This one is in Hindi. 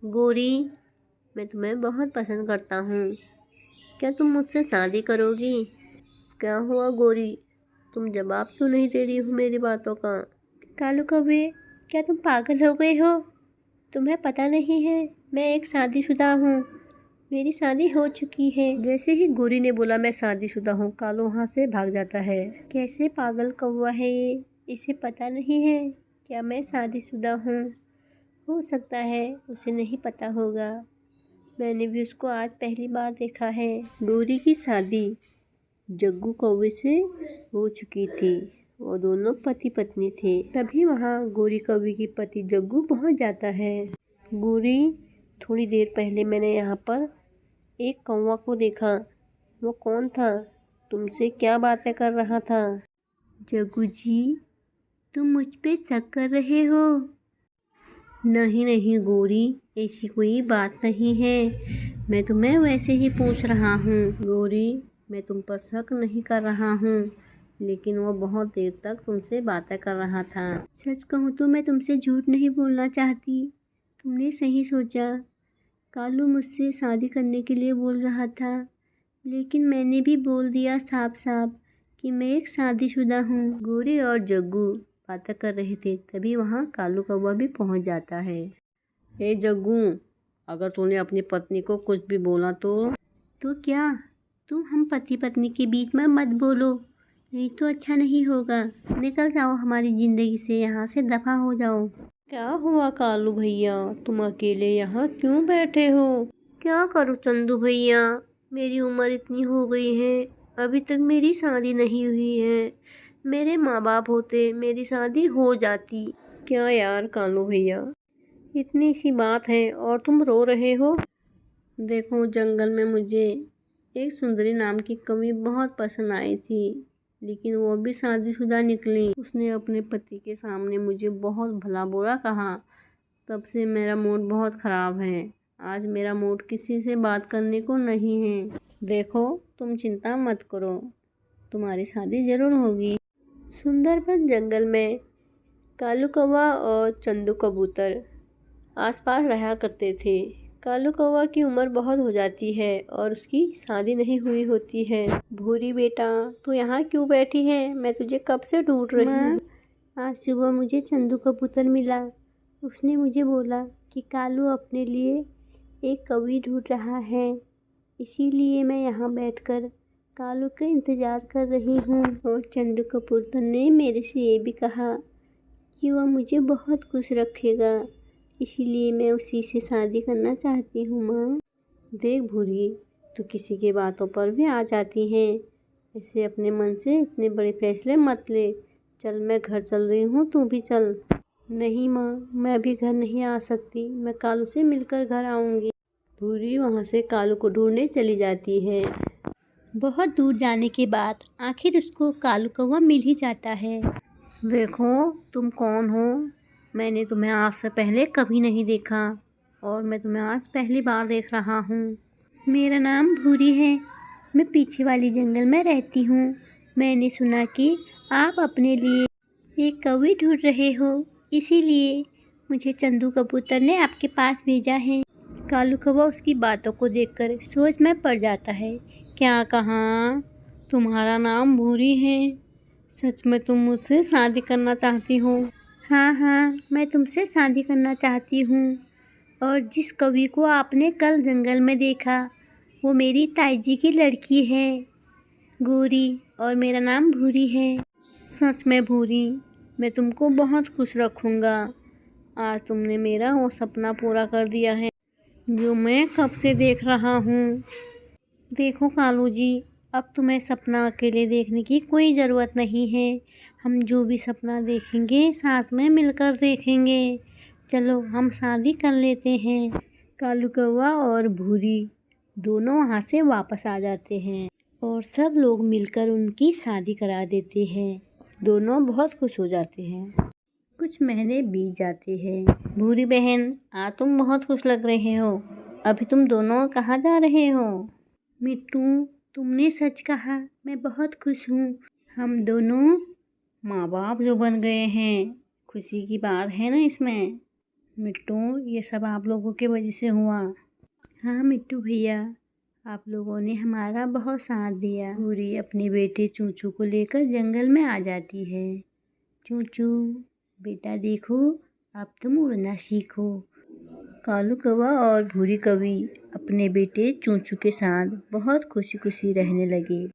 गोरी, मैं तुम्हें बहुत पसंद करता हूँ। क्या तुम मुझसे शादी करोगी? क्या हुआ गोरी, तुम जवाब क्यों नहीं दे रही हो मेरी बातों का? कालू कौवे, क्या तुम पागल हो गए हो? तुम्हें पता नहीं है, मैं एक शादीशुदा हूँ। मेरी शादी हो चुकी है। जैसे ही गोरी ने बोला मैं शादीशुदा हूँ, कालू वहाँ से भाग जाता है। कैसे पागल कौवा है ये, इसे पता नहीं है क्या मैं शादीशुदा हूँ? हो सकता है उसे नहीं पता होगा, मैंने भी उसको आज पहली बार देखा है। गोरी की शादी जग्गू कौवे से हो चुकी थी। वो दोनों पति पत्नी थे। तभी वहाँ गोरी कौवे की पति जग्गू पहुँच जाता है। गोरी, थोड़ी देर पहले मैंने यहाँ पर एक कौवा को देखा। वो कौन था? तुमसे क्या बातें कर रहा था? जग्गू जी, तुम मुझ पे शक कर रहे हो? नहीं नहीं गोरी, ऐसी कोई बात नहीं है। मैं तुम्हें वैसे ही पूछ रहा हूँ। गोरी, मैं तुम पर शक नहीं कर रहा हूँ, लेकिन वो बहुत देर तक तुमसे बातें कर रहा था। सच कहूँ तो मैं तुमसे झूठ नहीं बोलना चाहती। तुमने सही सोचा। कालू मुझसे शादी करने के लिए बोल रहा था, लेकिन मैंने भी बोल दिया साफ साफ कि मैं एक शादीशुदा हूँ। गोरी और जग्गू बातें कर रहे थे, तभी वहाँ कालू कौवा भी पहुँच जाता है। ए जग्गू, अगर तूने अपनी पत्नी को कुछ भी बोला तो क्या? तुम हम पति पत्नी के बीच में मत बोलो, नहीं तो अच्छा नहीं होगा। निकल जाओ हमारी ज़िंदगी से, यहाँ से दफ़ा हो जाओ। क्या हुआ कालू भैया, तुम अकेले यहाँ क्यों बैठे हो? क्या करूँ चंदू भैया, मेरी उम्र इतनी हो गई है, अभी तक मेरी शादी नहीं हुई है। मेरे माँ बाप होते मेरी शादी हो जाती। क्या यार कालू भैया, इतनी सी बात है और तुम रो रहे हो? देखो, जंगल में मुझे एक सुंदरी नाम की कवि बहुत पसंद आई थी, लेकिन वो भी शादीशुदा निकली। उसने अपने पति के सामने मुझे बहुत भला बुरा कहा। तब से मेरा मूड बहुत ख़राब है। आज मेरा मूड किसी से बात करने को नहीं है। देखो, तुम चिंता मत करो, तुम्हारी शादी ज़रूर होगी। सुंदरबन जंगल में कालू कौवा और चंदू कबूतर आसपास रहा करते थे। कालू कौवा की उम्र बहुत हो जाती है और उसकी शादी नहीं हुई होती है। भूरी बेटा, तू यहाँ क्यों बैठी है? मैं तुझे कब से ढूंढ रही हूँ। आज सुबह मुझे चंदू कबूतर मिला। उसने मुझे बोला कि कालू अपने लिए एक कवि ढूंढ रहा है, इसीलिए मैं यहाँ बैठकर कालू का इंतज़ार कर रही हूँ। और चंदू कबूतर ने मेरे से ये भी कहा कि वह मुझे बहुत खुश रखेगा, इसीलिए मैं उसी से शादी करना चाहती हूँ। माँ, देख भूरी, तू किसी की बातों पर भी आ जाती है। ऐसे अपने मन से इतने बड़े फैसले मत ले। चल, मैं घर चल रही हूँ, तू भी चल। नहीं माँ, मैं अभी घर नहीं आ सकती, मैं कालू से मिलकर घर आऊँगी। भूरी वहाँ से कालू को ढूंढने चली जाती है। बहुत दूर जाने के बाद आखिर उसको कालू कौवा मिल ही जाता है। देखो, तुम कौन हो? मैंने तुम्हें आज से पहले कभी नहीं देखा और मैं तुम्हें आज पहली बार देख रहा हूँ। मेरा नाम भूरी है, मैं पीछे वाली जंगल में रहती हूँ। मैंने सुना कि आप अपने लिए एक कवि ढूंढ रहे हो, इसीलिए मुझे चंदू कबूतर ने आपके पास भेजा है। कालू कौवा उसकी बातों को देखकर सोच में पड़ जाता है। क्या कहा? तुम्हारा नाम भूरी है? सच में तुम मुझसे शादी करना चाहती हो? हाँ हाँ, मैं तुमसे शादी करना चाहती हूँ। और जिस कवि को आपने कल जंगल में देखा, वो मेरी ताई जी की लड़की है, गोरी, और मेरा नाम भूरी है। सच में भूरी, मैं तुमको बहुत खुश रखूँगा। आज तुमने मेरा वो सपना पूरा कर दिया है जो मैं कब से देख रहा हूँ। देखो कालू जी, अब तुम्हें सपना अकेले देखने की कोई ज़रूरत नहीं है। हम जो भी सपना देखेंगे साथ में मिलकर देखेंगे। चलो, हम शादी कर लेते हैं। कालू कौवा और भूरी दोनों वहाँ से वापस आ जाते हैं और सब लोग मिलकर उनकी शादी करा देते हैं। दोनों बहुत खुश हो जाते हैं। कुछ महीने बीत जाते हैं। भूरी बहन, आज तुम बहुत खुश लग रहे हो। अभी तुम दोनों कहाँ जा रहे हो? मिट्टू, तुमने सच कहा, मैं बहुत खुश हूँ। हम दोनों माँ बाप जो बन गए हैं, खुशी की बात है ना इसमें। मिट्टू, ये सब आप लोगों की वजह से हुआ। हाँ मिट्टू भैया, आप लोगों ने हमारा बहुत साथ दिया। भूरी अपने बेटे चूचू को लेकर जंगल में आ जाती है। चूचू बेटा देखो, अब तुम उड़ना सीखो। कालू कौवा और भूरी कौवी अपने बेटे चूचू के साथ बहुत खुशी खुशी रहने लगे।